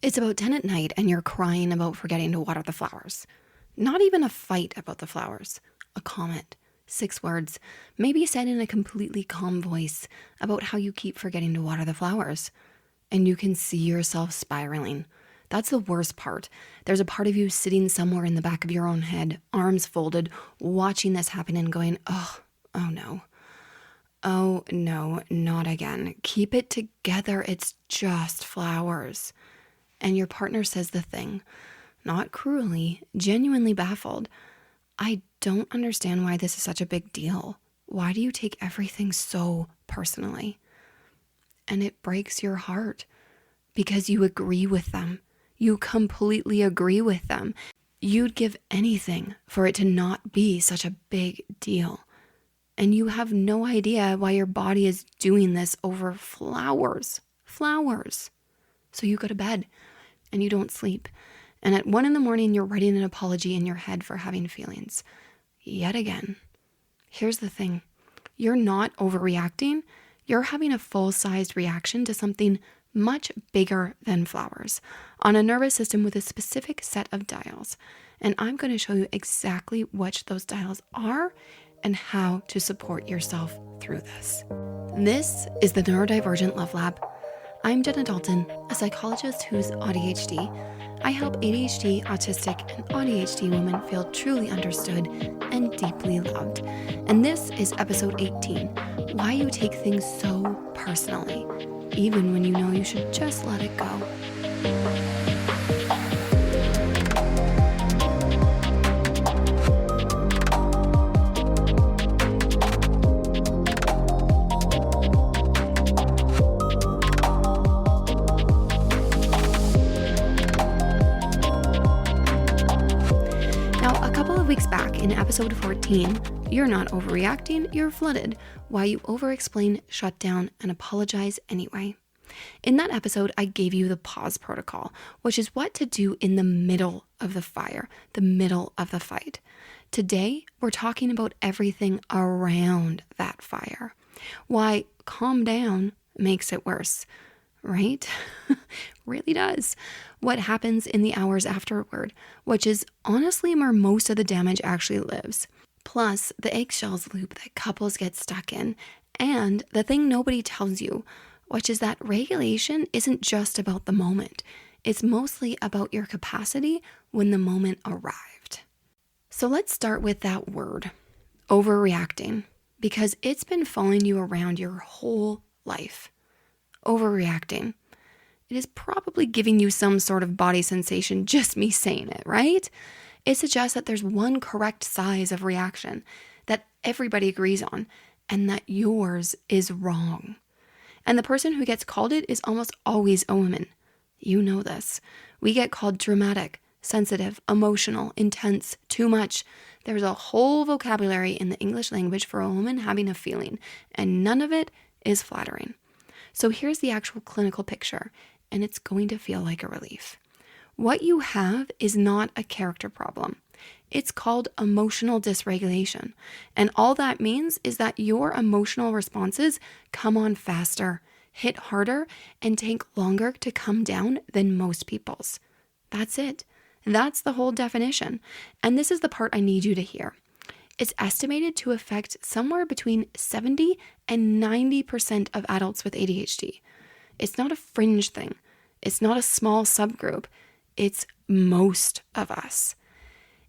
It's about 10 at night and you're crying about forgetting to water the flowers. Not even a fight about the flowers. A comment, 6 words, maybe said in a completely calm voice about how you keep forgetting to water the flowers. And you can see yourself spiraling. That's the worst part. There's a part of you sitting somewhere in the back of your own head, arms folded, watching this happen and going, oh no. Oh no, not again. Keep it together. It's just flowers. And your partner says the thing, not cruelly, genuinely baffled. I don't understand why this is such a big deal. Why do you take everything so personally? And it breaks your heart because you agree with them. You completely agree with them. You'd give anything for it to not be such a big deal. And you have no idea why your body is doing this over flowers. Flowers. So you go to bed and you don't sleep. And at 1 a.m, you're writing an apology in your head for having feelings. Yet again. Here's the thing. You're not overreacting. You're having a full-sized reaction to something much bigger than flowers on a nervous system with a specific set of dials. And I'm going to show you exactly which those dials are and how to support yourself through this. This is the Neurodivergent Love Lab. I'm Jenna Dalton, a psychologist who's ADHD. I help ADHD, autistic, and ADHD women feel truly understood and deeply loved. And this is episode 18, Why You Take Things So Personally, even when you know you should just let it go. Weeks back in episode 14, You're Not Overreacting, You're Flooded, Why You Overexplain, Shut Down, and Apologize Anyway. In that episode, I gave you the pause protocol, which is what to do in the middle of the fire, the middle of the fight. Today, we're talking about everything around that fire. Why calm down makes it worse. Right? Really does. What happens in the hours afterward, which is honestly where most of the damage actually lives. Plus, the eggshells loop that couples get stuck in, and the thing nobody tells you, which is that regulation isn't just about the moment. It's mostly about your capacity when the moment arrived. So let's start with that word, overreacting, because it's been following you around your whole life. Overreacting. It is probably giving you some sort of body sensation, just me saying it, right? It suggests that there's one correct size of reaction that everybody agrees on, and that yours is wrong. And the person who gets called it is almost always a woman. You know this. We get called dramatic, sensitive, emotional, intense, too much. There's a whole vocabulary in the English language for a woman having a feeling, and none of it is flattering. So here's the actual clinical picture, and it's going to feel like a relief. What you have is not a character problem. It's called emotional dysregulation. And all that means is that your emotional responses come on faster, hit harder, and take longer to come down than most people's. That's it. That's the whole definition. And this is the part I need you to hear. It's estimated to affect somewhere between 70 and 90% of adults with ADHD. It's not a fringe thing. It's not a small subgroup. It's most of us.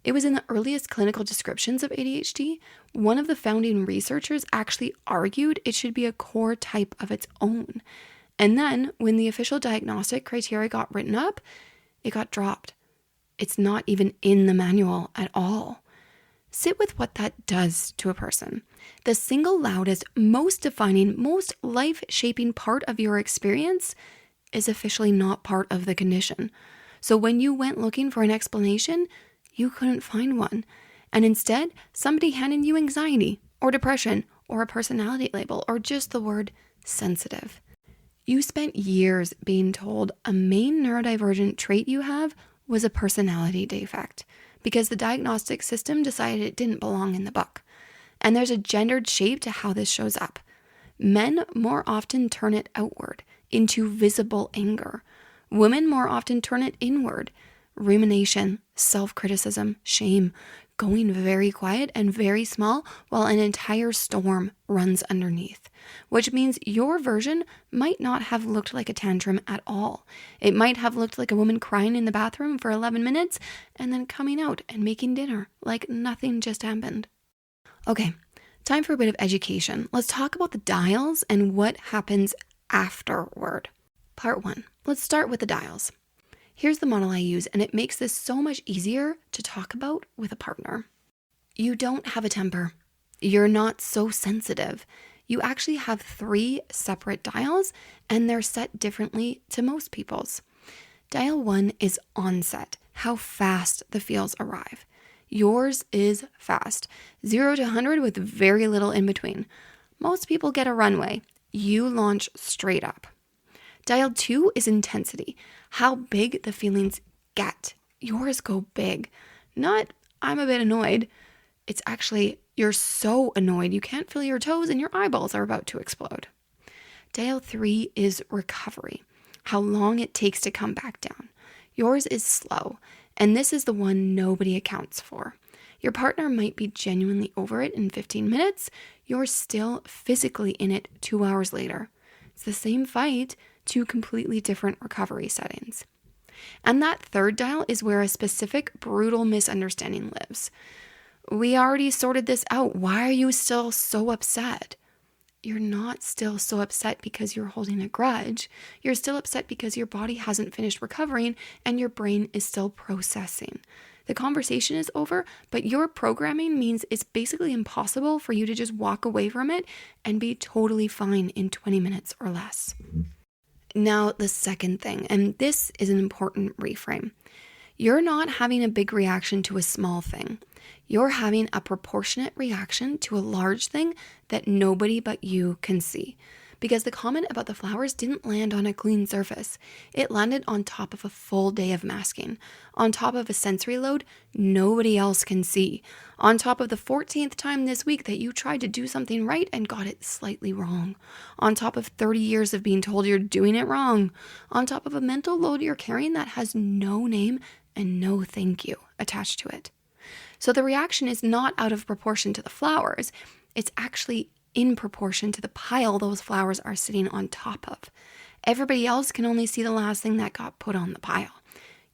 It was in the earliest clinical descriptions of ADHD. One of the founding researchers actually argued it should be a core type of its own. And then when the official diagnostic criteria got written up, it got dropped. It's not even in the manual at all. Sit with what that does to a person. The single loudest, most defining, most life-shaping part of your experience is officially not part of the condition. So when you went looking for an explanation, you couldn't find one. And instead, somebody handed you anxiety or depression or a personality label or just the word sensitive. You spent years being told a main neurodivergent trait you have was a personality defect, because the diagnostic system decided it didn't belong in the book. And there's a gendered shape to how this shows up. Men more often turn it outward into visible anger, Women more often turn it inward. Rumination, self-criticism, shame, going very quiet and very small while an entire storm runs underneath, which means your version might not have looked like a tantrum at all. It might have looked like a woman crying in the bathroom for 11 minutes and then coming out and making dinner like nothing just happened. Okay, time for a bit of education. Let's talk about the dials and what happens afterward. Part 1. Let's start with the dials. Here's the model I use, and it makes this so much easier to talk about with a partner. You don't have a temper. You're not so sensitive. You actually have 3 separate dials, and they're set differently to most people's. Dial 1 is onset, how fast the feels arrive. Yours is fast, 0 to 100 with very little in between. Most people get a runway. You launch straight up. Dial 2 is intensity, how big the feelings get. Yours go big. Not, I'm a bit annoyed. It's actually, you're so annoyed you can't feel your toes and your eyeballs are about to explode. Dial 3 is recovery, how long it takes to come back down. Yours is slow, and this is the one nobody accounts for. Your partner might be genuinely over it in 15 minutes. You're still physically in it 2 hours later. It's the same fight, 2 completely different recovery settings. And that third dial is where a specific brutal misunderstanding lives. We already sorted this out. Why are you still so upset? You're not still so upset because you're holding a grudge. You're still upset because your body hasn't finished recovering and your brain is still processing. The conversation is over, but your programming means it's basically impossible for you to just walk away from it and be totally fine in 20 minutes or less. Now, the second thing, and this is an important reframe. You're not having a big reaction to a small thing. You're having a proportionate reaction to a large thing that nobody but you can see. Because the comment about the flowers didn't land on a clean surface. It landed on top of a full day of masking, on top of a sensory load nobody else can see, on top of the 14th time this week that you tried to do something right and got it slightly wrong, on top of 30 years of being told you're doing it wrong, on top of a mental load you're carrying that has no name and no thank you attached to it. So the reaction is not out of proportion to the flowers. It's actually in proportion to the pile those flowers are sitting on top of. Everybody else can only see the last thing that got put on the pile.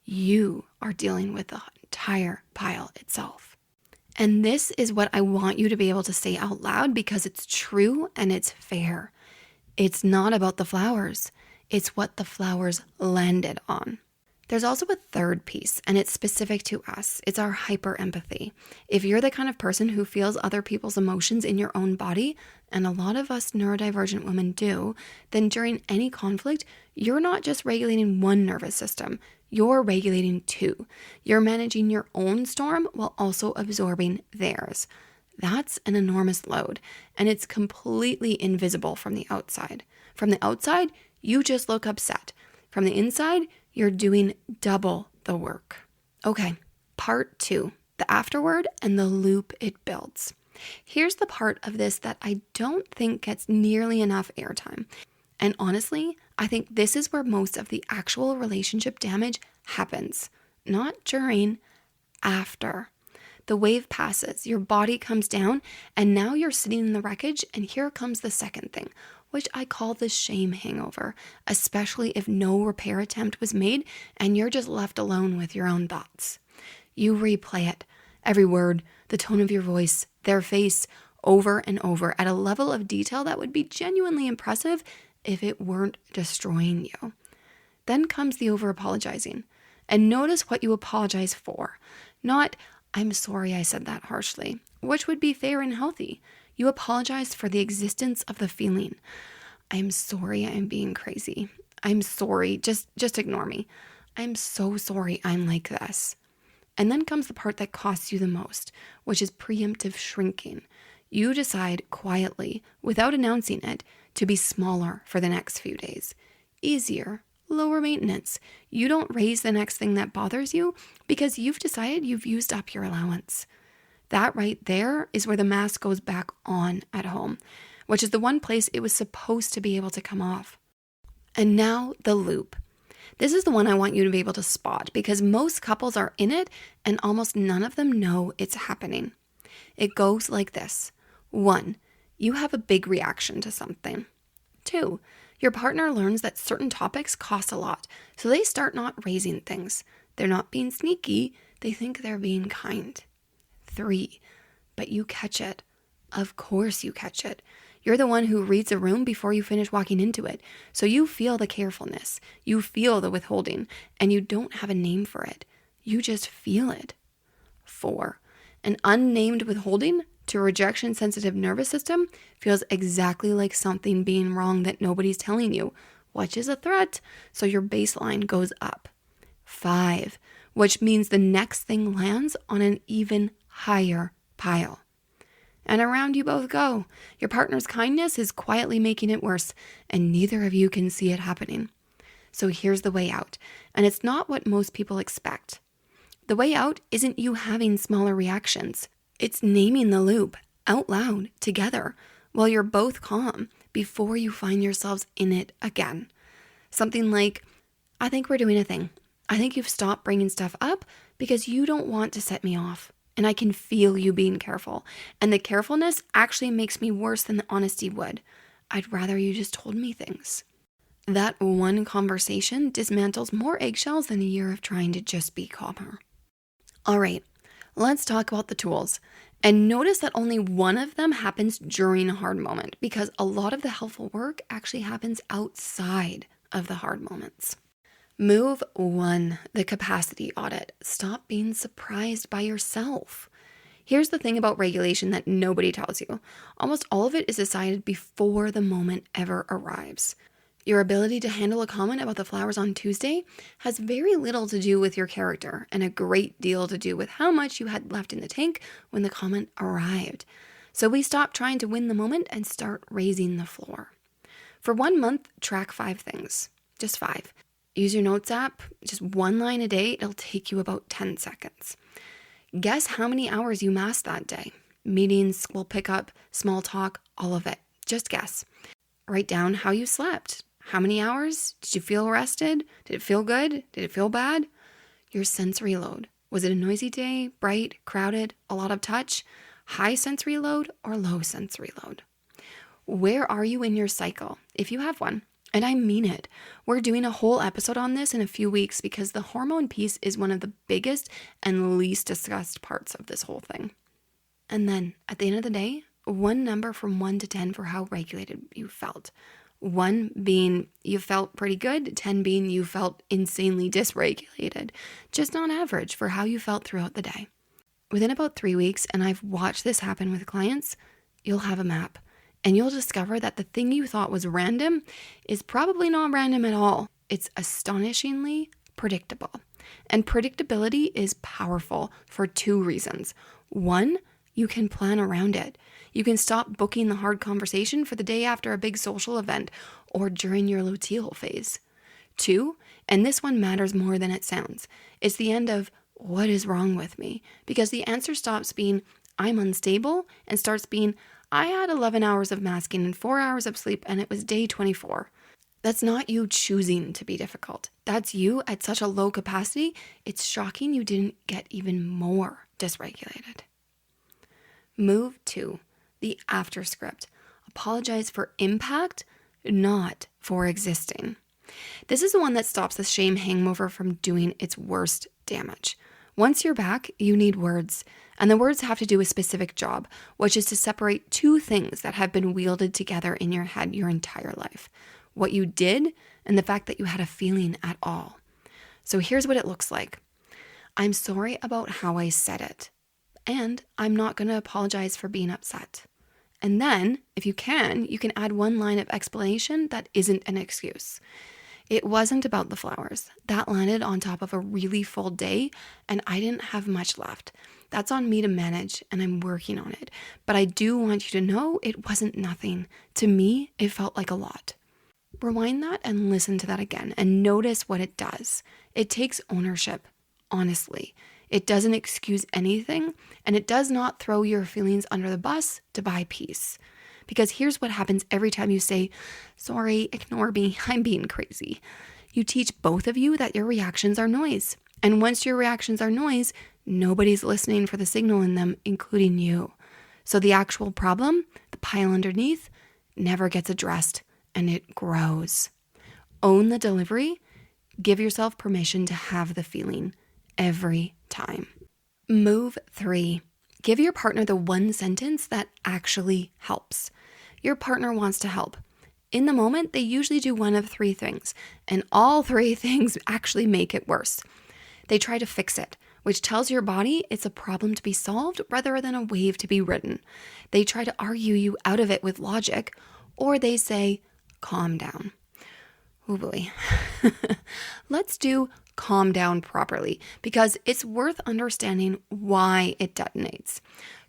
You are dealing with the entire pile itself. And this is what I want you to be able to say out loud because it's true and it's fair. It's not about the flowers. It's what the flowers landed on. There's also a third piece, and it's specific to us. It's our hyper-empathy. If you're the kind of person who feels other people's emotions in your own body, and a lot of us neurodivergent women do, then during any conflict, you're not just regulating one nervous system, you're regulating 2. You're managing your own storm while also absorbing theirs. That's an enormous load, and it's completely invisible from the outside. From the outside, you just look upset. From the inside, you're doing double the work. Okay, part 2, the afterward and the loop it builds. Here's the part of this that I don't think gets nearly enough airtime. And honestly, I think this is where most of the actual relationship damage happens. Not during, after. The wave passes, your body comes down, and now you're sitting in the wreckage, and here comes the second thing, which I call the shame hangover, especially if no repair attempt was made and you're just left alone with your own thoughts. You replay it, every word, the tone of your voice, their face, over and over at a level of detail that would be genuinely impressive if it weren't destroying you. Then comes the over-apologizing. And notice what you apologize for. Not, I'm sorry I said that harshly, which would be fair and healthy. You apologize for the existence of the feeling. I'm sorry I'm being crazy. I'm sorry. Just ignore me. I'm so sorry I'm like this. And then comes the part that costs you the most, which is preemptive shrinking. You decide quietly, without announcing it, to be smaller for the next few days. Easier, lower maintenance. You don't raise the next thing that bothers you because you've decided you've used up your allowance. That right there is where the mask goes back on at home, which is the one place it was supposed to be able to come off. And now the loop. This is the one I want you to be able to spot because most couples are in it and almost none of them know it's happening. It goes like this. 1, you have a big reaction to something. 2, your partner learns that certain topics cost a lot, so they start not raising things. They're not being sneaky, they think they're being kind. 3, but you catch it. Of course you catch it. You're the one who reads a room before you finish walking into it, so you feel the carefulness, you feel the withholding, and you don't have a name for it. You just feel it. 4, an unnamed withholding to a rejection-sensitive nervous system feels exactly like something being wrong that nobody's telling you, which is a threat, so your baseline goes up. 5, which means the next thing lands on an even higher pile. And around you both go. Your partner's kindness is quietly making it worse, and neither of you can see it happening. So here's the way out, and it's not what most people expect. The way out isn't you having smaller reactions. It's naming the loop out loud together while you're both calm before you find yourselves in it again. Something like, I think we're doing a thing. I think you've stopped bringing stuff up because you don't want to set me off. And I can feel you being careful. And the carefulness actually makes me worse than the honesty would. I'd rather you just told me things. That one conversation dismantles more eggshells than a year of trying to just be calmer. All right, let's talk about the tools. And notice that only one of them happens during a hard moment because a lot of the helpful work actually happens outside of the hard moments. Move 1, the capacity audit. Stop being surprised by yourself. Here's the thing about regulation that nobody tells you. Almost all of it is decided before the moment ever arrives. Your ability to handle a comment about the flowers on Tuesday has very little to do with your character and a great deal to do with how much you had left in the tank when the comment arrived. So we stop trying to win the moment and start raising the floor. For 1 month, track 5 things. Just 5. Use your notes app, just 1 line a day. It'll take you about 10 seconds. Guess how many hours you masked that day. Meetings, school pickup, small talk, all of it. Just guess. Write down how you slept. How many hours? Did you feel rested? Did it feel good? Did it feel bad? Your sensory load. Was it a noisy day, bright, crowded, a lot of touch? High sensory load or low sensory load? Where are you in your cycle, if you have one? And I mean it. We're doing a whole episode on this in a few weeks because the hormone piece is one of the biggest and least discussed parts of this whole thing. And then at the end of the day, 1 number from 1 to 10 for how regulated you felt. 1 being you felt pretty good, 10 being you felt insanely dysregulated. Just on average for how you felt throughout the day. Within about 3 weeks, and I've watched this happen with clients, you'll have a map. And you'll discover that the thing you thought was random is probably not random at all. It's astonishingly predictable. And predictability is powerful for 2 reasons. 1, you can plan around it. You can stop booking the hard conversation for the day after a big social event or during your luteal phase. 2, and this one matters more than it sounds, it's the end of what is wrong with me? Because the answer stops being I'm unstable and starts being I had 11 hours of masking and 4 hours of sleep and it was day 24. That's not you choosing to be difficult. That's you at such a low capacity, it's shocking you didn't get even more dysregulated. Move 2, the after script. Apologize for impact, not for existing. This is the one that stops the shame hangover from doing its worst damage. Once you're back, you need words. And the words have to do a specific job, which is to separate 2 things that have been wielded together in your head your entire life. What you did and the fact that you had a feeling at all. So here's what it looks like. I'm sorry about how I said it. And I'm not going to apologize for being upset. And then, if you can add 1 line of explanation that isn't an excuse. It wasn't about the flowers. That landed on top of a really full day, and I didn't have much left. That's on me to manage, and I'm working on it. But I do want you to know it wasn't nothing. To me, it felt like a lot. Rewind that and listen to that again, and notice what it does. It takes ownership, honestly. It doesn't excuse anything, and it does not throw your feelings under the bus to buy peace. Because here's what happens every time you say, sorry, ignore me, I'm being crazy. You teach both of you that your reactions are noise. And once your reactions are noise, nobody's listening for the signal in them, including you. So the actual problem, the pile underneath, never gets addressed and it grows. Own the delivery. Give yourself permission to have the feeling every time. Move 3. Give your partner the one sentence that actually helps. Your partner wants to help. In the moment, they usually do one of 3 things, and all 3 things actually make it worse. They try to fix it, which tells your body it's a problem to be solved rather than a wave to be ridden. They try to argue you out of it with logic, or they say, calm down. Oh boy. Let's do calm down properly, because it's worth understanding why it detonates.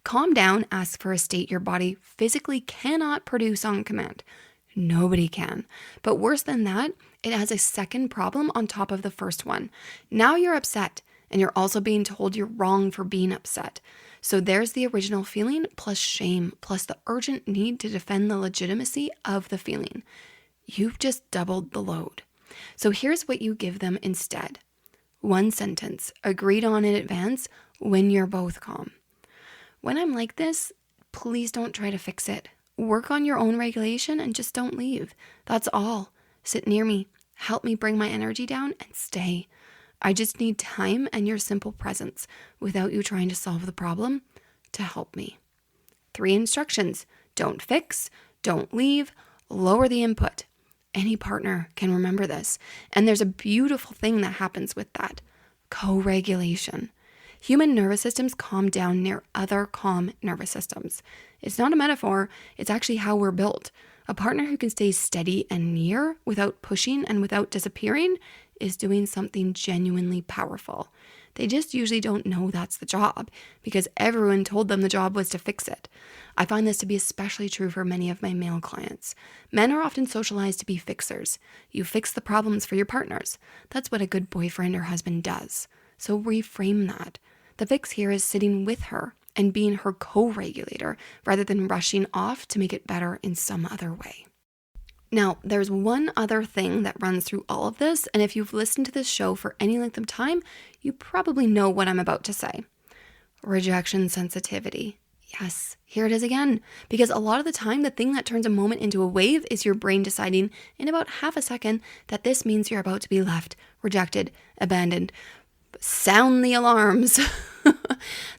Calm down asks for a state your body physically cannot produce on command. Nobody can. But worse than that, it has a second problem on top of the first one. Now you're upset, and you're also being told you're wrong for being upset. So there's the original feeling plus shame, plus the urgent need to defend the legitimacy of the feeling. You've just doubled the load. So here's what you give them instead. One sentence, agreed on in advance when you're both calm. When I'm like this, please don't try to fix it. Work on your own regulation and just don't leave. That's all. Sit near me, help me bring my energy down, and stay. I just need time and your simple presence without you trying to solve the problem to help me. 3 instructions. Don't fix, don't leave, lower the input. Any partner can remember this. And there's a beautiful thing that happens with that. Co-regulation. Human nervous systems calm down near other calm nervous systems. It's not a metaphor. It's actually how we're built. A partner who can stay steady and near without pushing and without disappearing is doing something genuinely powerful. They just usually don't know that's the job because everyone told them the job was to fix it. I find this to be especially true for many of my male clients. Men are often socialized to be fixers. You fix the problems for your partners. That's what a good boyfriend or husband does. So reframe that. The fix here is sitting with her and being her co-regulator rather than rushing off to make it better in some other way. Now, there's one other thing that runs through all of this, and if you've listened to this show for any length of time, you probably know what I'm about to say. Rejection sensitivity. Yes, here it is again. Because a lot of the time, the thing that turns a moment into a wave is your brain deciding in about half a second that this means you're about to be left, rejected, abandoned. Sound the alarms.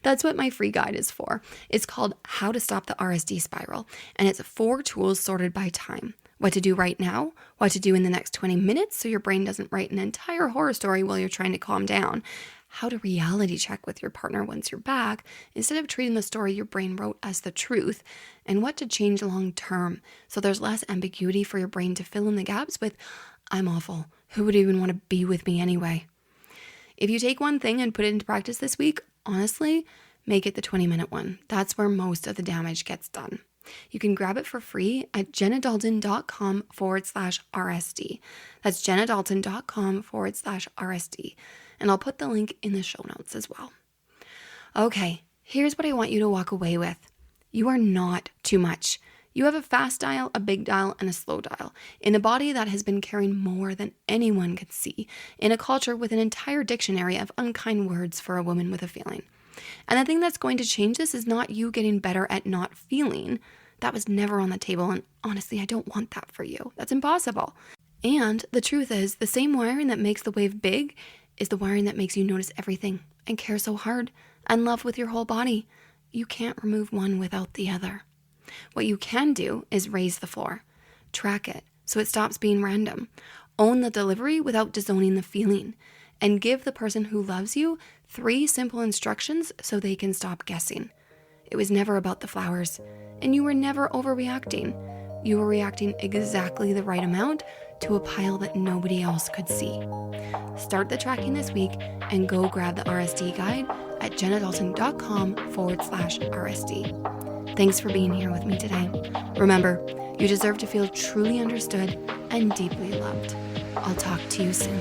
That's what my free guide is for. It's called How to Stop the RSD Spiral, and it's 4 tools sorted by time. What to do right now, what to do in the next 20 minutes so your brain doesn't write an entire horror story while you're trying to calm down, how to reality check with your partner once you're back instead of treating the story your brain wrote as the truth, and what to change long term so there's less ambiguity for your brain to fill in the gaps with, I'm awful, who would even want to be with me anyway? If you take one thing and put it into practice this week, honestly, make it the 20-minute one. That's where most of the damage gets done. You can grab it for free at jennadalton.com/RSD. That's jennadalton.com/RSD. And I'll put the link in the show notes as well. Okay, here's what I want you to walk away with. You are not too much. You have a fast dial, a big dial, and a slow dial in a body that has been carrying more than anyone could see, in a culture with an entire dictionary of unkind words for a woman with a feeling. And the thing that's going to change this is not you getting better at not feeling. That was never on the table, and honestly, I don't want that for you. That's impossible. And the truth is, the same wiring that makes the wave big is the wiring that makes you notice everything and care so hard and love with your whole body. You can't remove one without the other. What you can do is raise the floor. Track it so it stops being random. Own the delivery without disowning the feeling. And give the person who loves you 3 simple instructions so they can stop guessing. It was never about the flowers, and you were never overreacting. You were reacting exactly the right amount to a pile that nobody else could see. Start the tracking this week and go grab the RSD guide at jennadalton.com/RSD. Thanks for being here with me today. Remember, you deserve to feel truly understood and deeply loved. I'll talk to you soon.